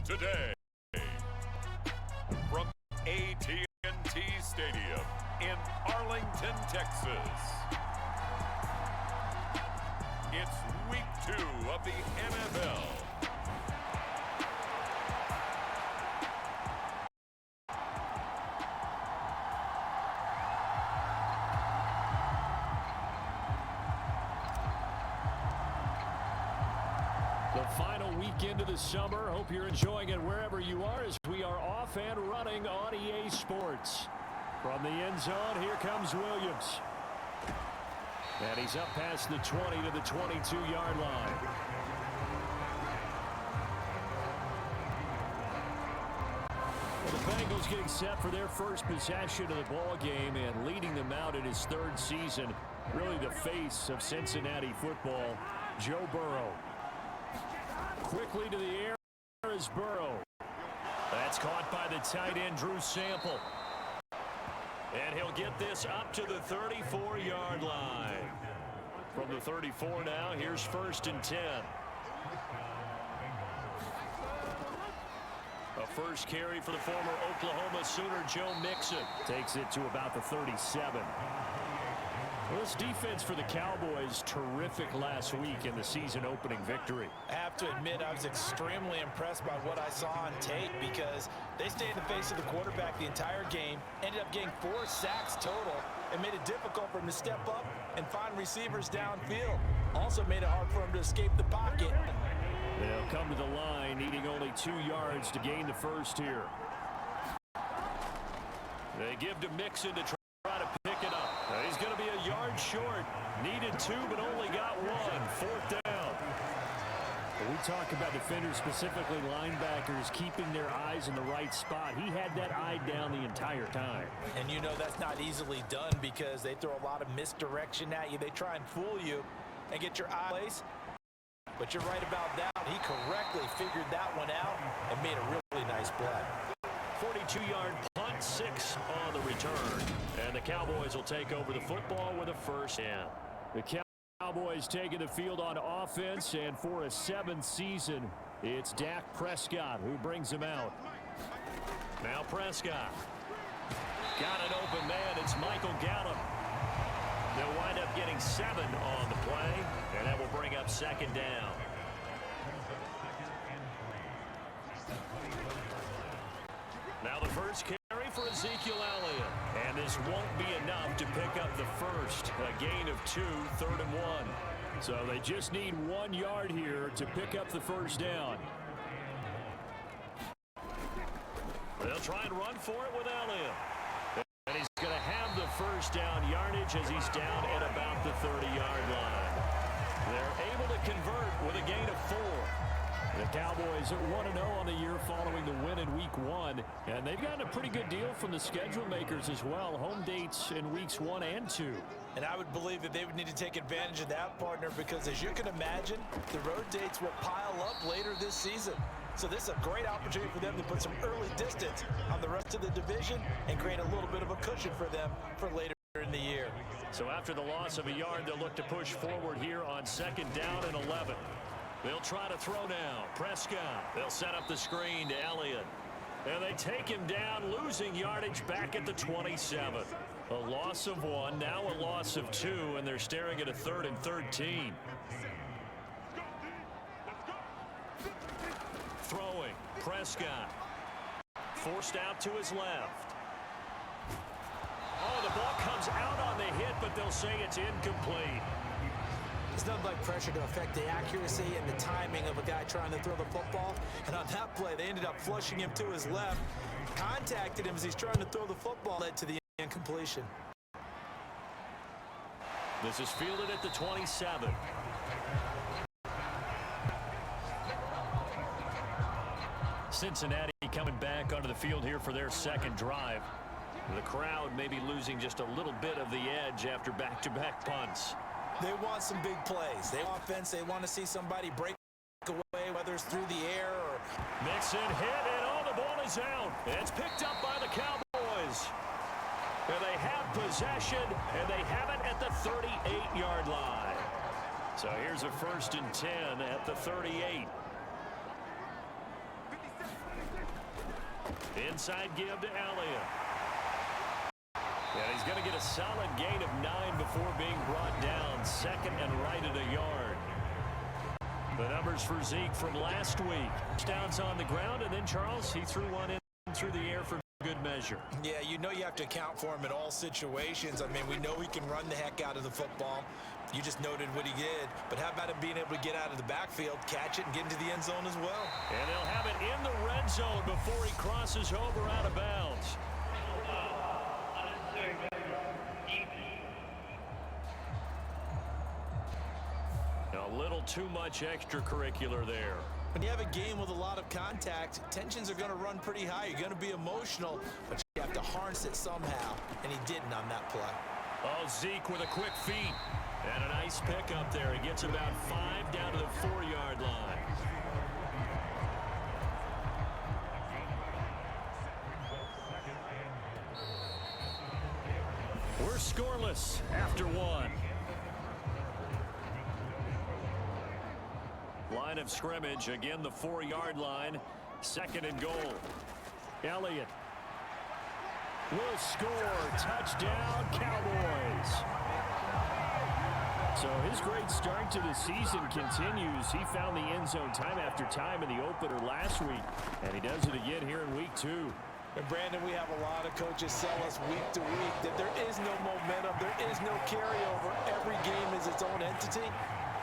today from AT&T Stadium in Arlington, Texas. It's week 2 of the NFL. The final weekend of the summer. Hope you're enjoying it wherever you are as we are off and running on EA Sports. From the end zone, here comes Williams. And he's up past the 20 to the 22-yard line. Well, the Bengals getting set for their first possession of the ball game and leading them out in his 3rd season. Really the face of Cincinnati football, Joe Burrow. Quickly to the air is Burrow. That's caught by the tight end, Drew Sample. And he'll get this up to the 34-yard line. From the 34 now, here's 1st and 10. A first carry for the former Oklahoma Sooner, Joe Mixon. Takes it to about the 37. Well, this defense for the Cowboys, terrific last week in the season-opening victory. I have to admit, I was extremely impressed by what I saw on tape because they stayed in the face of the quarterback the entire game, ended up getting 4 sacks total, and made it difficult for him to step up and find receivers downfield. Also made it hard for him to escape the pocket. They'll come to the line, needing only 2 yards to gain the first here. They give to Mixon to try to pick it up. He's going to be a yard short. Needed 2, but only got 1. 4th down. When we talk about defenders, specifically linebackers, keeping their eyes in the right spot. He had that eye down the entire time. And you know that's not easily done because they throw a lot of misdirection at you. They try and fool you and get your eyes. But you're right about that. He correctly figured that one out and made a really nice play. 42-yard punt, 6 on the return. And the Cowboys will take over the football with a first down. The Cowboys taking the field on offense, and for a 7th season, it's Dak Prescott who brings him out. Now Prescott. Got an open man. It's Michael Gallup. They'll wind up getting 7 on the play, and that will bring up 2nd down. Now the first carry for Ezekiel Elliott. And this won't be enough to pick up the first. A gain of 2, 3rd and 1. So they just need 1 yard here to pick up the first down. They'll try and run for it with Elliott. And he's going to have the first down yardage as he's down at about the 30-yard line. They're able to convert with a gain of 4. The Cowboys are 1-0 on the year following the win in Week 1, and they've gotten a pretty good deal from the schedule makers as well. Home dates in Weeks 1 and 2. And I would believe that they would need to take advantage of that, partner, because as you can imagine, the road dates will pile up later this season. So this is a great opportunity for them to put some early distance on the rest of the division and create a little bit of a cushion for them for later in the year. So after the loss of a yard, they'll look to push forward here on 2nd down and 11. They'll try to throw now. Prescott. They'll set up the screen to Elliott. And they take him down, losing yardage back at the 27. A loss of 1, now a loss of 2, and they're staring at a 3rd and 13. Throwing. Prescott. Forced out to his left. Oh, the ball comes out on the hit, but they'll say it's incomplete. There's nothing like pressure to affect the accuracy and the timing of a guy trying to throw the football. And on that play, they ended up flushing him to his left. Contacted him as he's trying to throw the football, led to the incompletion. This is fielded at the 27. Cincinnati coming back onto the field here for their 2nd drive. The crowd maybe losing just a little bit of the edge after back-to-back punts. They want some big plays. They want offense. They want to see somebody break away, whether it's through the air or... Mixon hit, and oh, the ball is out. It's picked up by the Cowboys. And they have possession, and they have it at the 38-yard line. So here's a 1st and 10 at the 38. Inside give to Elliott. And he's going to get a solid gain of 9 before being brought down. Second and right at a yard. The numbers for Zeke from last week. Touchdowns on the ground, and then Charles, he threw one in through the air for good measure. Yeah, you know you have to account for him in all situations. I mean, we know he can run the heck out of the football. You just noted what he did. But how about him being able to get out of the backfield, catch it, and get into the end zone as well? And they'll have it in the red zone before he crosses over out of bounds. A little too much extracurricular there. When you have a game with a lot of contact, tensions are going to run pretty high. You're going to be emotional, but you have to harness it somehow, and he didn't on that play. Oh, Zeke with a quick feet. And a nice pick up there. He gets about 5 down to the 4-yard line. We're scoreless after 1. Line of scrimmage, again the 4-yard line. Second and goal. Elliott will score. Touchdown, Cowboys. So his great start to the season continues. He found the end zone time after time in the opener last week, and he does it again here in week 2. And Brandon, we have a lot of coaches sell us week to week that there is no momentum, there is no carryover. Every game is its own entity.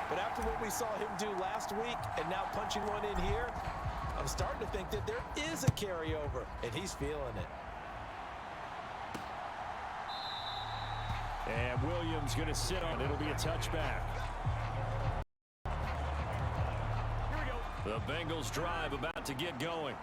But after what we saw him do last week and now punching one in here, I'm starting to think that there is a carryover, and he's feeling it. And Williams going to sit on it. It'll be a touchback. Here we go. The Bengals drive about to get going.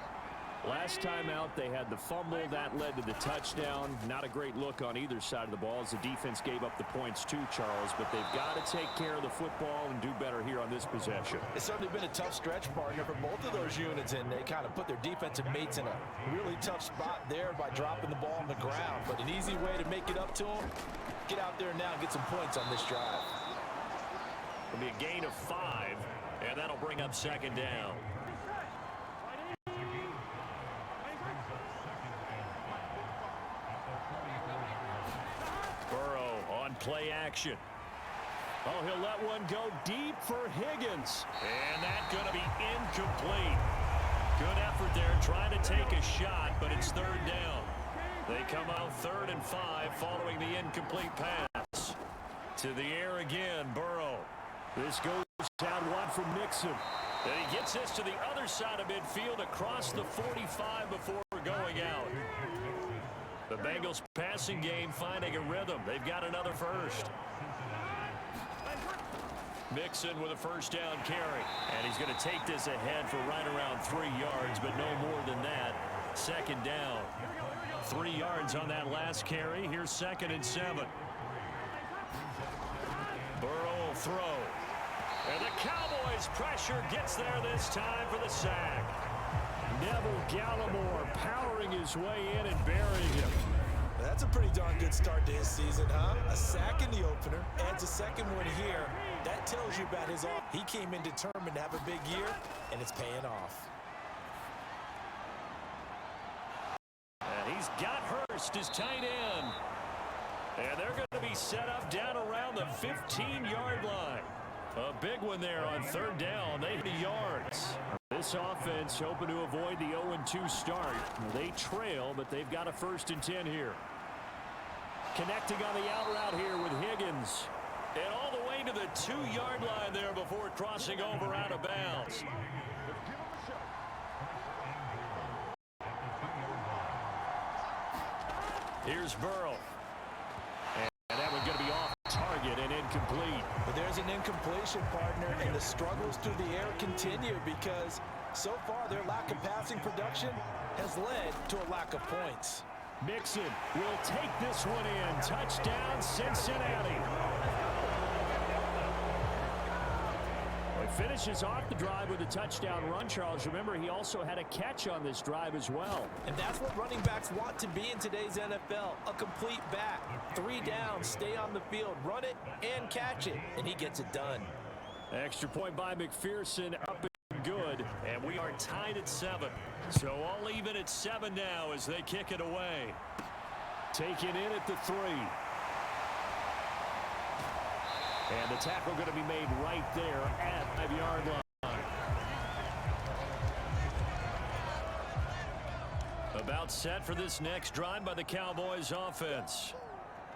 Last time out, they had the fumble. That led to the touchdown. Not a great look on either side of the ball as the defense gave up the points too, Charles. But they've got to take care of the football and do better here on this possession. It's certainly been a tough stretch, partner, for both of those units, and they kind of put their defensive mates in a really tough spot there by dropping the ball on the ground. But an easy way to make it up to them, get out there now and get some points on this drive. It'll be a gain of 5, and that'll bring up second down. Play action. Oh, he'll let one go deep for Higgins. And that's going to be incomplete. Good effort there trying to take a shot, but it's third down. They come out 3rd and 5 following the incomplete pass. To the air again, Burrow. This goes out wide from Mixon. And he gets this to the other side of midfield across the 45 before going out. The Bengals passing game finding a rhythm. They've got another first. Mixon with a first down carry. And he's going to take this ahead for right around 3 yards, but no more than that. Second down. 3 yards on that last carry. Here's 2nd and 7. Burrow will throw. And the Cowboys pressure gets there this time for the sack. Neville Gallimore powering his way in and burying him. That's a pretty darn good start to his season, huh? A sack in the opener, adds a second one here. That tells you about his off. He came in determined to have a big year, and it's paying off. And he's got Hurst as tight end. And they're going to be set up down around the 15-yard line. A big one there on 3rd down. They hit the yards. This offense hoping to avoid the 0-2 start. They trail, but they've got a 1st and 10 here. Connecting on the out route here with Higgins. And all the way to the 2-yard line there before crossing over out of bounds. Here's Burrow. And that one's going to be off target and incomplete. But there's an incompletion, partner, and the struggles through the air continue because so far their lack of passing production has led to a lack of points. Mixon will take this one in. Touchdown, Cincinnati. He finishes off the drive with a touchdown run, Charles. Remember, he also had a catch on this drive as well. And that's what running backs want to be in today's NFL, a complete back. 3 downs, stay on the field, run it, and catch it. And he gets it done. Extra point by McPherson, up and good, and we are tied at 7. So all even at 7 now as they kick it away. Taken in at the 3. And the tackle going to be made right there at the 5-yard line. About set for this next drive by the Cowboys offense.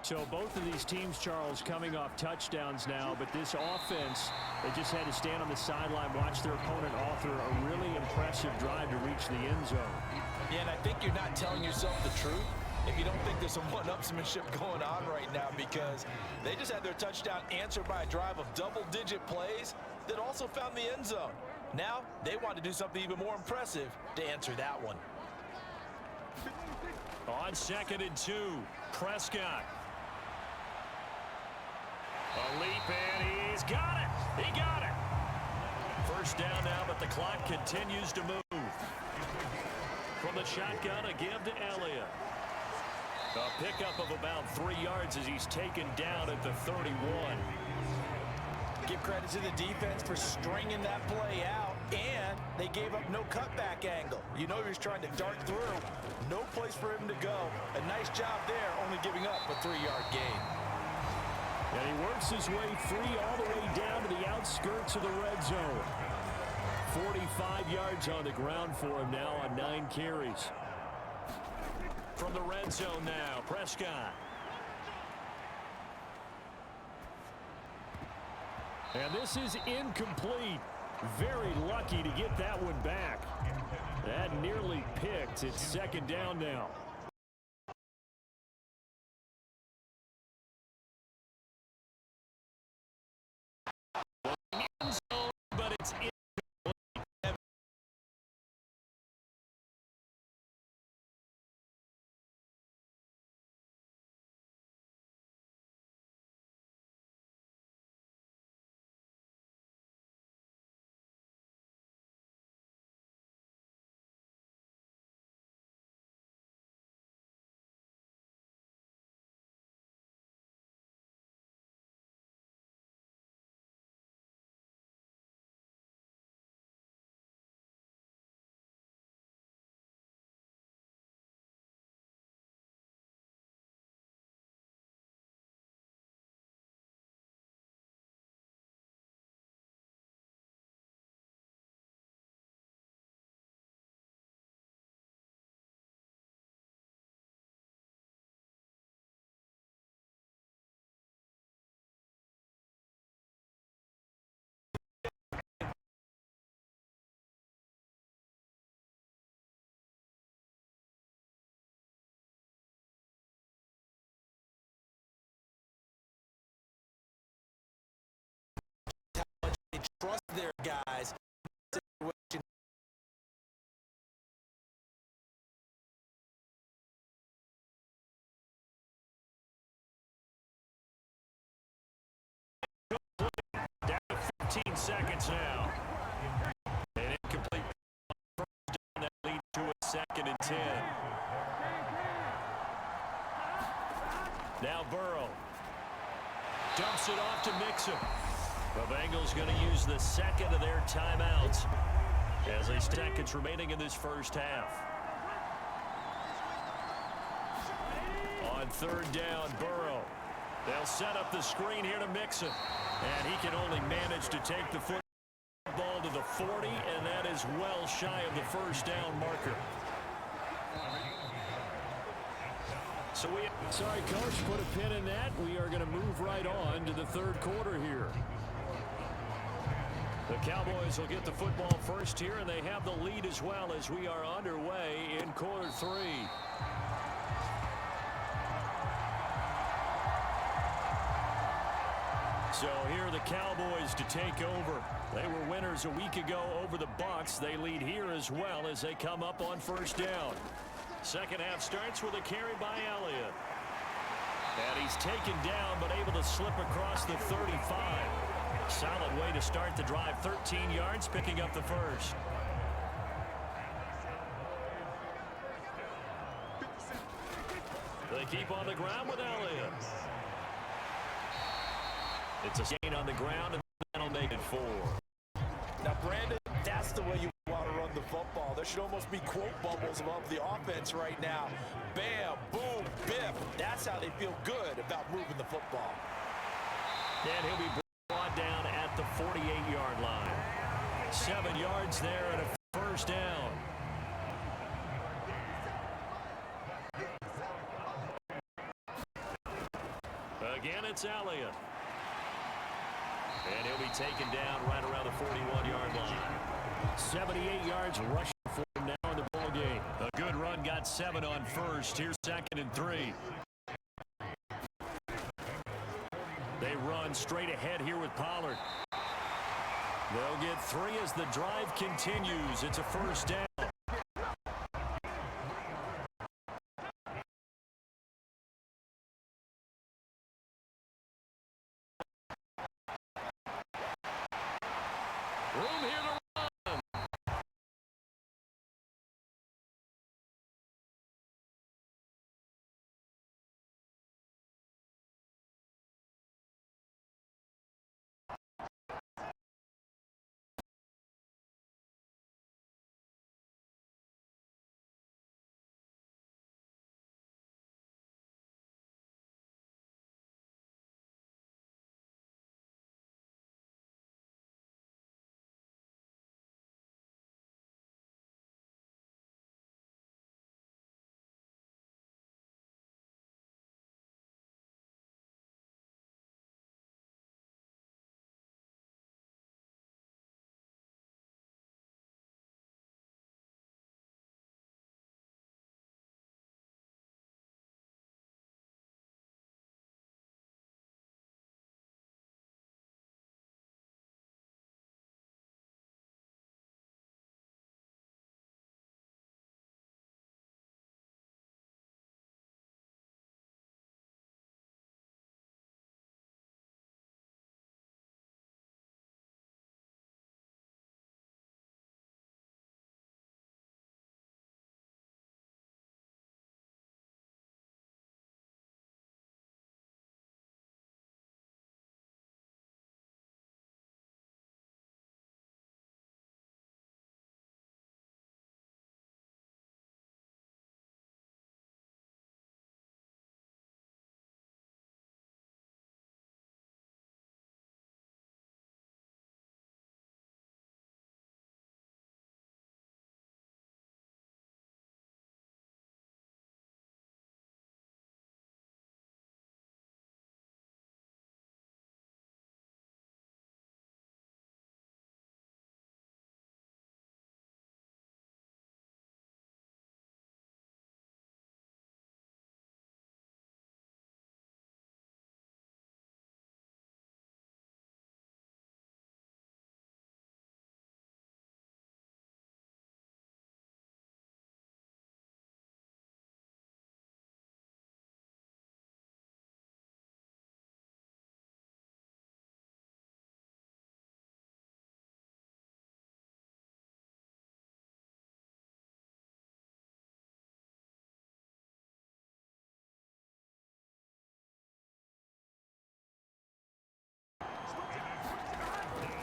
So both of these teams, Charles, coming off touchdowns now, but this offense, they just had to stand on the sideline, watch their opponent author a really impressive drive to reach the end zone. Yeah, and I think you're not telling yourself the truth if you don't think there's some one-upsmanship going on right now, because they just had their touchdown answered by a drive of double-digit plays that also found the end zone. Now they want to do something even more impressive to answer that one. On 2nd and 2, Prescott. A leap, and he's got it. He got it. First down now, but the clock continues to move. From the shotgun, a give to Elliott. A pickup of about 3 yards as he's taken down at the 31. Give credit to the defense for stringing that play out, and they gave up no cutback angle. You know he was trying to dart through. No place for him to go. A nice job there, only giving up a 3-yard gain. And he works his way free all the way down to the outskirts of the red zone. 45 yards on the ground for him now on 9 carries. From the red zone now, Prescott. And this is incomplete. Very lucky to get that one back. That nearly picked. It's 2nd down now. But it's incomplete. Trust their guys. Down to 15 seconds now. An incomplete first down that leads to a 2nd and 10. Now Burrow dumps it off to Mixon. The Bengals going to use the 2nd of their timeouts as they seconds remaining in this first half. On 3rd down, Burrow. They'll set up the screen here to Mixon. And he can only manage to take the football to the 40, and that is well shy of the first down marker. So sorry, Coach, put a pin in that. We are going to move right on to the 3rd quarter here. The Cowboys will get the football first here, and they have the lead as well as we are underway in quarter 3. So here are the Cowboys to take over. They were winners a week ago over the Bucs. They lead here as well as they come up on first down. Second half starts with a carry by Elliott. And he's taken down but able to slip across the 35. Solid way to start the drive. 13 yards, picking up the first. They keep on the ground with Elliott. It's a gain on the ground, and that'll make it 4. Now, Brandon, that's That's the way you want to run the football. There should almost be quote bubbles above the offense right now. Bam, boom, biff. That's how they feel good about moving the football. And he'll be brought down at the 48-yard line. 7 yards there and a first down. Again, it's Elliott. And he'll be taken down right around the 41-yard line. 78 yards rushing for him now in the ball game. A good run, got 7 on first. Here's 2nd and 3. They run straight ahead here with Pollard. They'll get 3 as the drive continues. It's a first down. Room here to run.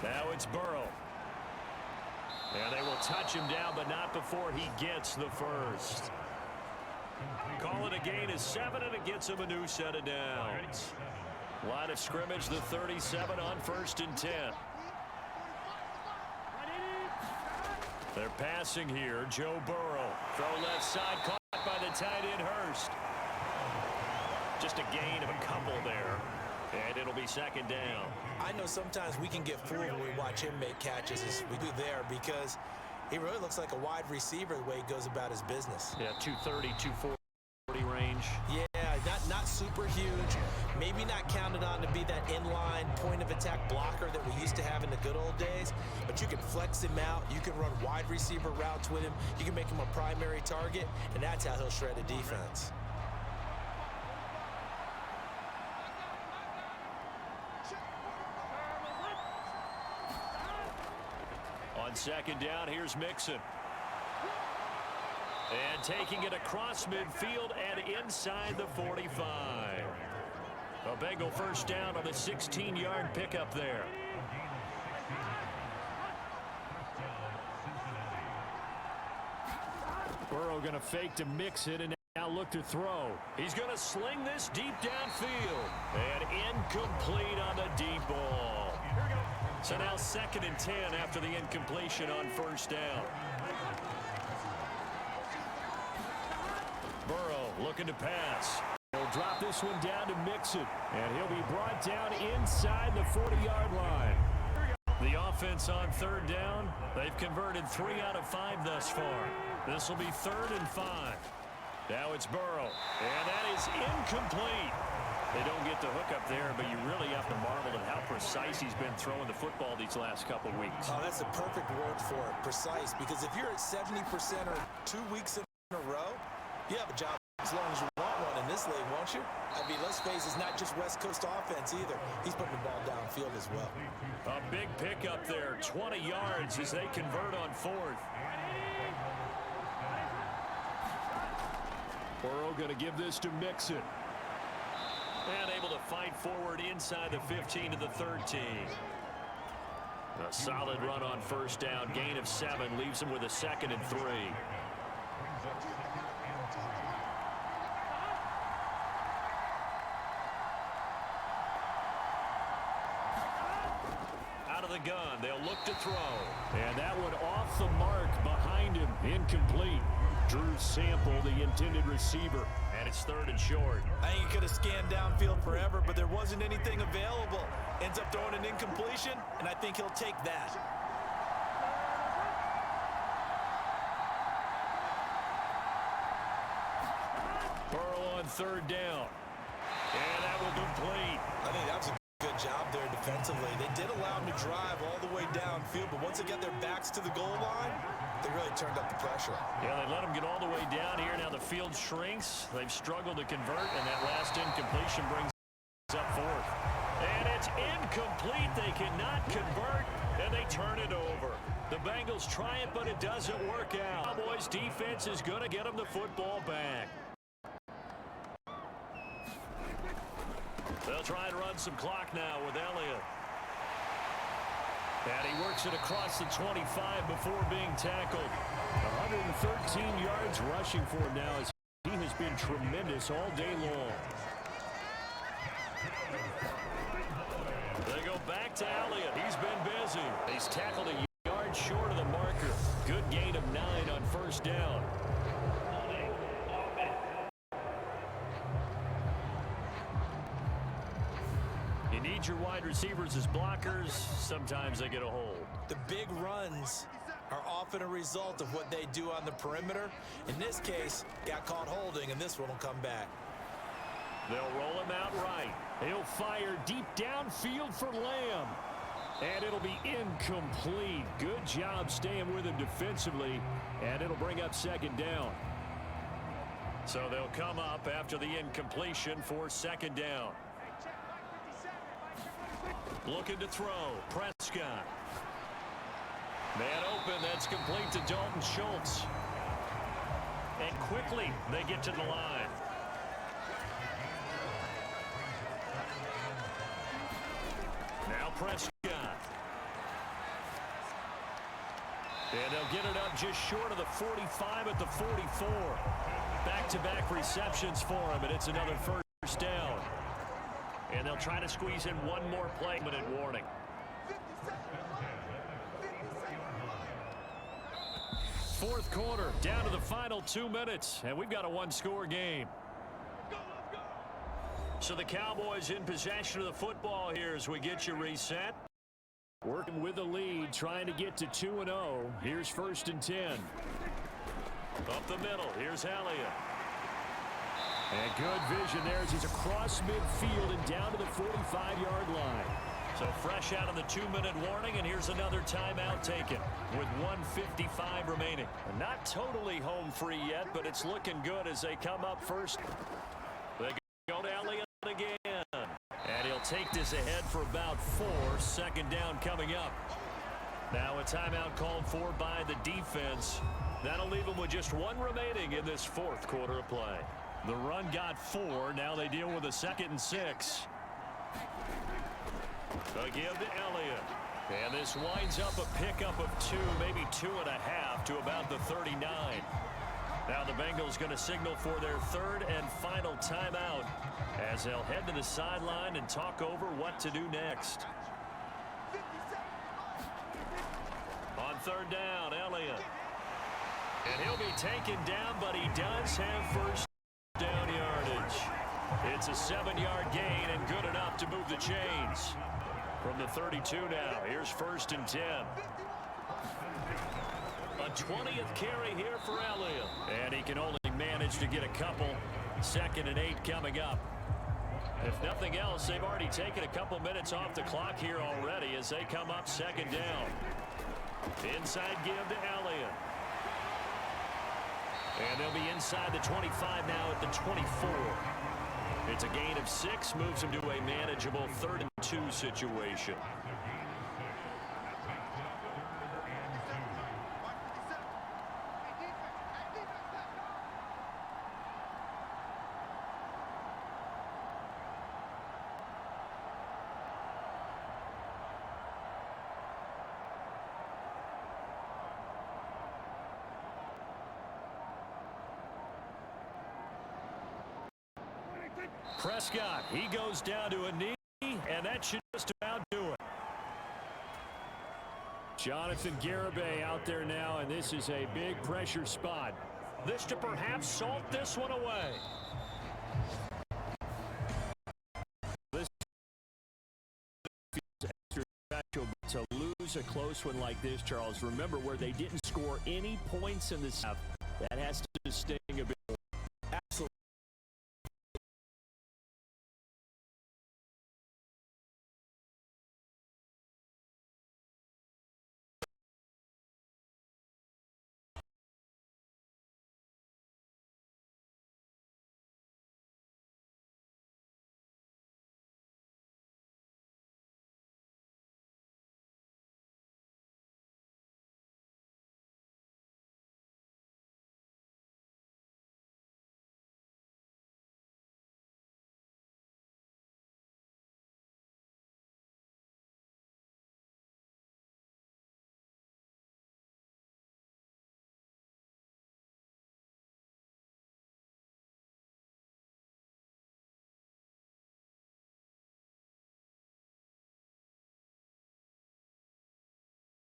Now it's Burrow. And they will touch him down, but not before he gets the first. Call it a gain of 7, and it gets him a new set of downs. Line of scrimmage, the 37 on 1st and 10. They're passing here. Joe Burrow. Throw left side, caught by the tight end Hurst. Just a gain of a couple there. And it'll be 2nd down. I know sometimes we can get fooled when we watch him make catches as we do there because he really looks like a wide receiver the way he goes about his business. Yeah, 230, 240 range. Yeah, not super huge. Maybe not counted on to be that inline point of attack blocker that we used to have in the good old days. But you can flex him out. You can run wide receiver routes with him. You can make him a primary target, and that's how he'll shred a defense. On 2nd down, here's Mixon. And taking it across midfield and inside the 45. A Bengal first down on the 16-yard pickup there. Burrow going to fake to mix it and now look to throw. He's going to sling this deep downfield. And incomplete on the deep ball. So now 2nd and 10 after the incompletion on 1st down. Burrow looking to pass. He'll drop this one down to mix it. And he'll be brought down inside the 40-yard line. The offense on 3rd down, they've converted 3 out of 5 thus far. This will be 3rd and 5. Now it's Burrow, and that is incomplete. They don't get the hook up there, but you really have to marvel at how precise he's been throwing the football these last couple weeks. Oh, that's a perfect word for it, precise, because if you're at 70% or 2 weeks in a row, you have a job as long as you want one in this league, won't you? I mean, let's face it, it's not just West Coast offense either. He's putting the ball downfield as well. A big pickup there, 20 yards as they convert on 4th. Burrow going to give this to Mixon. And able to fight forward inside the 15 to the 13. A solid run on 1st down. Gain of 7 leaves him with a 2nd and 3. Out of the gun. They'll look to throw. And that one off the mark behind him. Incomplete. Drew Sample, the intended receiver. And it's 3rd and short. I think he could have scanned downfield forever, but there wasn't anything available. Ends up throwing an incompletion, and I think he'll take that. Burrow on 3rd down. And that will complete. I think that was a good job there defensively. They did allow him to drive all the way downfield, but once they got their backs to the goal line, they really turned up the pressure. Yeah, they let him get all the way down here. Now the field shrinks. They've struggled to convert, and that last incompletion brings up 4th. And it's incomplete. They cannot convert, and they turn it over. The Bengals try it, but it doesn't work out. Cowboys defense is going to get them the football back. They'll try and run some clock now with Elliott. And he works it across the 25 before being tackled. 113 yards rushing for him now as he has been tremendous all day long. They go back to Elliott. He's been busy. He's tackled a yard short of the marker. Good gain of 9 on 1st down. You need your wide receivers as blockers. Sometimes they get a hold. The big runs are often a result of what they do on the perimeter. In this case, got caught holding, and this one will come back. They'll roll him out right. He'll fire deep downfield for Lamb. And it'll be incomplete. Good job staying with him defensively. And it'll bring up 2nd down. So they'll come up after the incompletion for 2nd down. Looking to throw. Prescott. Man open. That's complete to Dalton Schultz. And quickly they get to the line. Now Prescott. And they'll get it up just short of the 45 at the 44. Back-to-back receptions for him, and it's another 1st down. And they'll try to squeeze in one more play, minute warning. Fourth quarter, down to the final 2 minutes, and we've got a 1-score game. So the Cowboys in possession of the football here as we get you reset. Working with the lead, trying to get to 2-0. Here's 1st and 10. Up the middle, here's Elliott. And good vision there as he's across midfield and down to the 45-yard line. So fresh out of the 2-minute warning, and here's another timeout taken with 1:55 remaining. Not totally home free yet, but it's looking good as they come up first. They go to Elliott again. And he'll take this ahead for about 4. 2nd down coming up. Now a timeout called for by the defense. That'll leave them with just 1 remaining in this 4th quarter of play. The run got 4. Now they deal with a 2nd and 6. A give to Elliott. And this winds up a pickup of 2, maybe 2.5 to about the 39. Now the Bengals going to signal for their third and final timeout as they'll head to the sideline and talk over what to do next. On third down, Elliott. And he'll be taken down, but he does have first down yardage. It's a 7-yard gain and good enough to move the chains. From the 32 now, here's first and 10. A 20th carry here for Elliott. And he can only manage to get a couple. 2nd and 8 coming up. If nothing else, they've already taken a couple minutes off the clock here already as they come up 2nd down. Inside give to Elliott. And they'll be inside the 25 now at the 24. It's a gain of 6, moves him to a manageable 3rd and 2 situation. Prescott, he goes down to a knee, and that should just about do it. Jonathan Garibay out there now, and this is a big pressure spot. This to perhaps salt this one away. This is extra special, but to lose a close one like this, Charles, remember where they didn't score any points in this half. That has to sting a bit.